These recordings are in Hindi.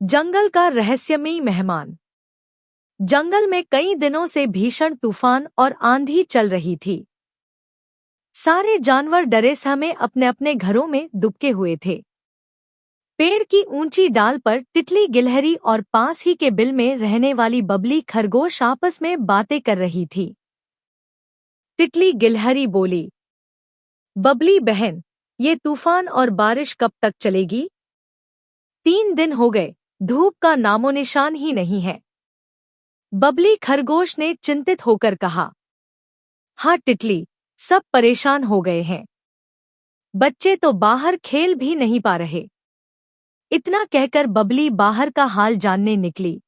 जंगल का रहस्यमयी मेहमान। जंगल में कई दिनों से भीषण तूफान और आंधी चल रही थी। सारे जानवर डरे सहमे अपने अपने घरों में दुबके हुए थे। पेड़ की ऊंची डाल पर तितली गिलहरी और पास ही के बिल में रहने वाली बबली खरगोश आपस में बातें कर रही थी। तितली गिलहरी बोली, बबली बहन, ये तूफान और बारिश कब तक चलेगी? 3 दिन हो गए, धूप का नामोनिशान ही नहीं है। बबली खरगोश ने चिंतित होकर कहा। हाँ तितली, सब परेशान हो गए हैं। बच्चे तो बाहर खेल भी नहीं पा रहे। इतना कहकर बबली बाहर का हाल जानने निकली।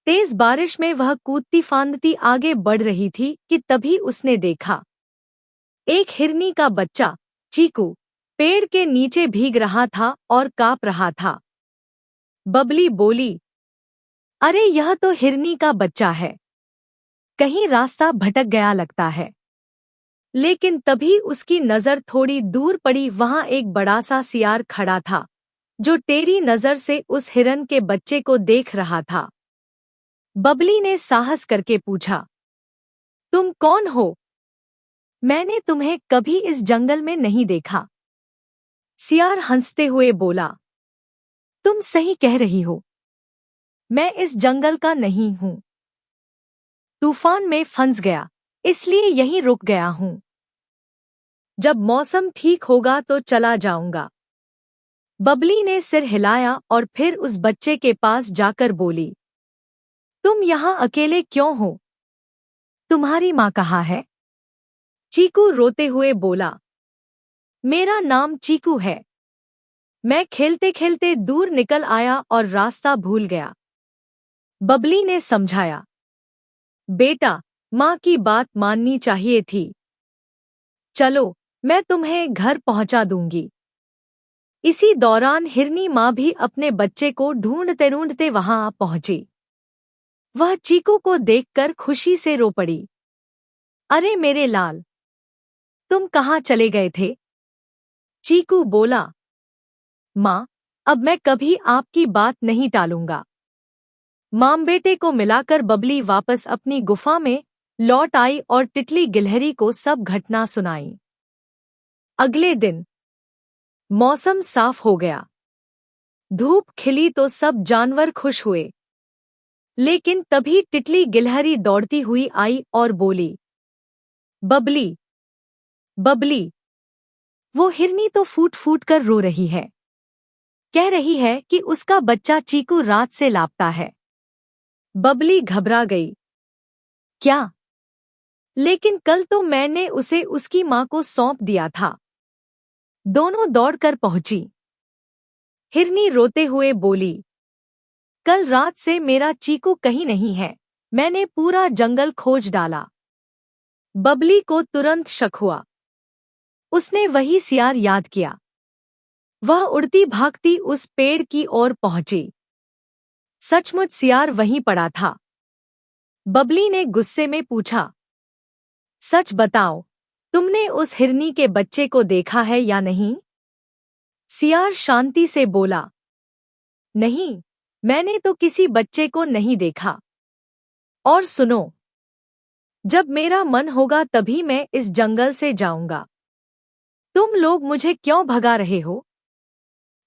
तेज बारिश में वह कूदती फांदती आगे बढ़ रही थी कि तभी उसने देखा एक हिरनी का बच्चा चीकू पेड़ के नीचे भीग रहा था और कांप रहा था। बबली बोली, अरे यह तो हिरनी का बच्चा है, कहीं रास्ता भटक गया लगता है। लेकिन तभी उसकी नजर थोड़ी दूर पड़ी। वहां एक बड़ा सा सियार खड़ा था जो टेढ़ी नजर से उस हिरन के बच्चे को देख रहा था। बबली ने साहस करके पूछा, तुम कौन हो? मैंने तुम्हें कभी इस जंगल में नहीं देखा। सियार हंसते हुए बोला, तुम सही कह रही हो, मैं इस जंगल का नहीं हूं। तूफान में फंस गया, इसलिए यहीं रुक गया हूं। जब मौसम ठीक होगा तो चला जाऊंगा। बबली ने सिर हिलाया और फिर उस बच्चे के पास जाकर बोली, तुम यहाँ अकेले क्यों हो? तुम्हारी माँ कहाँ है? चीकू रोते हुए बोला, मेरा नाम चीकू है। मैं खेलते खेलते दूर निकल आया और रास्ता भूल गया। बबली ने समझाया, बेटा, माँ की बात माननी चाहिए थी। चलो, मैं तुम्हें घर पहुंचा दूंगी। इसी दौरान हिरनी माँ भी अपने बच्चे को ढूंढते ढूंढते वहां आ पहुंची। वह चीकू को देखकर खुशी से रो पड़ी। अरे मेरे लाल, तुम कहाँ चले गए थे? चीकू बोला, माँ, अब मैं कभी आपकी बात नहीं टालूंगा। माम बेटे को मिलाकर बबली वापस अपनी गुफा में लौट आई और तितली गिलहरी को सब घटना सुनाई। अगले दिन मौसम साफ हो गया। धूप खिली तो सब जानवर खुश हुए। लेकिन तभी तितली गिलहरी दौड़ती हुई आई और बोली, बबली, बबली, वो हिरनी तो फूट फूट कर रो रही है। कह रही है कि उसका बच्चा चीकू रात से लापता है। बबली घबरा गई। क्या? लेकिन कल तो मैंने उसे उसकी माँ को सौंप दिया था। दोनों दौड़कर पहुंची। हिरनी रोते हुए बोली, कल रात से मेरा चीकू कहीं नहीं है। मैंने पूरा जंगल खोज डाला। बबली को तुरंत शक हुआ। उसने वही सियार याद किया। वह उड़ती भागती उस पेड़ की ओर पहुंची। सचमुच सियार वहीं पड़ा था। बबली ने गुस्से में पूछा, सच बताओ, तुमने उस हिरनी के बच्चे को देखा है या नहीं? सियार शांति से बोला, नहीं, मैंने तो किसी बच्चे को नहीं देखा। और सुनो, जब मेरा मन होगा तभी मैं इस जंगल से जाऊंगा। तुम लोग मुझे क्यों भगा रहे हो?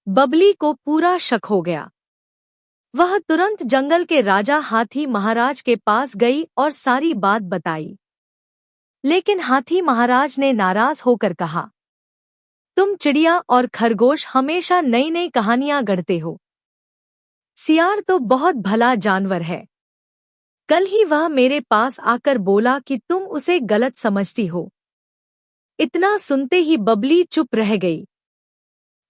बबली को पूरा शक हो गया। वह तुरंत जंगल के राजा हाथी महाराज के पास गई और सारी बात बताई। लेकिन हाथी महाराज ने नाराज होकर कहा, तुम चिड़िया और खरगोश हमेशा नई नई कहानियां गढ़ते हो। सियार तो बहुत भला जानवर है। कल ही वह मेरे पास आकर बोला कि तुम उसे गलत समझती हो। इतना सुनते ही बबली चुप रह गई।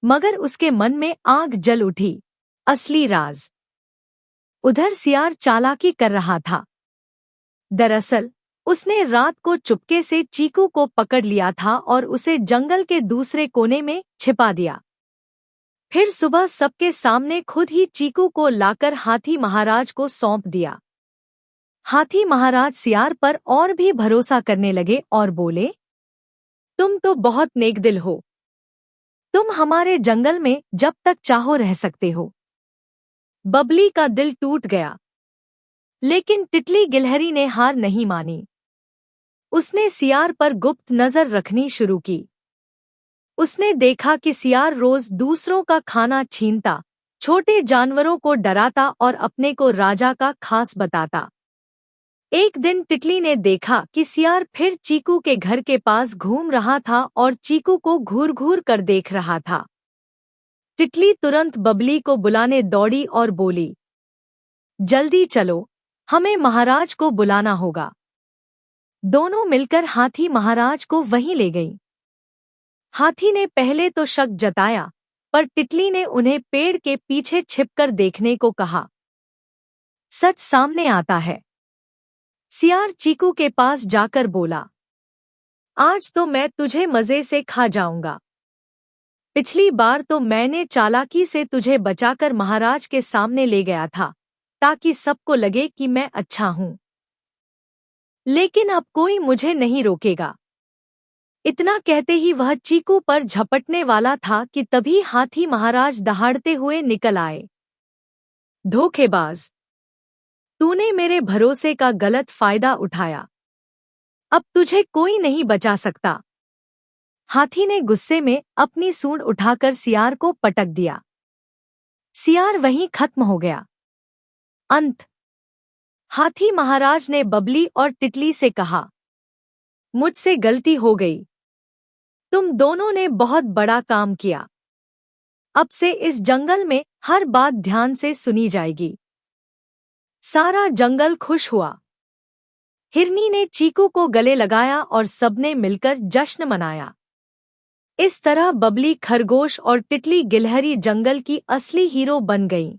मगर उसके मन में आग जल उठी। असली राज। उधर सियार चालाकी कर रहा था। दरअसल उसने रात को चुपके से चीकू को पकड़ लिया था और उसे जंगल के दूसरे कोने में छिपा दिया। फिर सुबह सबके सामने खुद ही चीकू को लाकर हाथी महाराज को सौंप दिया। हाथी महाराज सियार पर और भी भरोसा करने लगे और बोले, तुम तो बहुत नेकदिल हो। तुम हमारे जंगल में जब तक चाहो रह सकते हो। बबली का दिल टूट गया, लेकिन टिटली गिलहरी ने हार नहीं मानी। उसने सियार पर गुप्त नजर रखनी शुरू की। उसने देखा कि सियार रोज दूसरों का खाना छीनता, छोटे जानवरों को डराता और अपने को राजा का खास बताता। एक दिन टिटली ने देखा कि सियार फिर चीकू के घर के पास घूम रहा था और चीकू को घूर घूर कर देख रहा था। टिटली तुरंत बबली को बुलाने दौड़ी और बोली, जल्दी चलो, हमें महाराज को बुलाना होगा। दोनों मिलकर हाथी महाराज को वहीं ले गईं। हाथी ने पहले तो शक जताया, पर टिटली ने उन्हें पेड़ के पीछे छिपकर देखने को कहा। सच सामने आता है। सियार चीकू के पास जाकर बोला, आज तो मैं तुझे मजे से खा जाऊंगा। पिछली बार तो मैंने चालाकी से तुझे बचाकर महाराज के सामने ले गया था, ताकि सबको लगे कि मैं अच्छा हूं। लेकिन अब कोई मुझे नहीं रोकेगा। इतना कहते ही वह चीकू पर झपटने वाला था कि तभी हाथी महाराज दहाड़ते हुए निकल आए। धोखेबाज, तूने मेरे भरोसे का गलत फायदा उठाया। अब तुझे कोई नहीं बचा सकता। हाथी ने गुस्से में अपनी सूंड उठाकर सियार को पटक दिया। सियार वहीं खत्म हो गया। अंत। हाथी महाराज ने बबली और टिटली से कहा, मुझसे गलती हो गई। तुम दोनों ने बहुत बड़ा काम किया। अब से इस जंगल में हर बात ध्यान से सुनी जाएगी। सारा जंगल खुश हुआ। हिरनी ने चीकू को गले लगाया और सबने मिलकर जश्न मनाया। इस तरह बबली खरगोश और टिटली गिलहरी जंगल की असली हीरो बन गईं।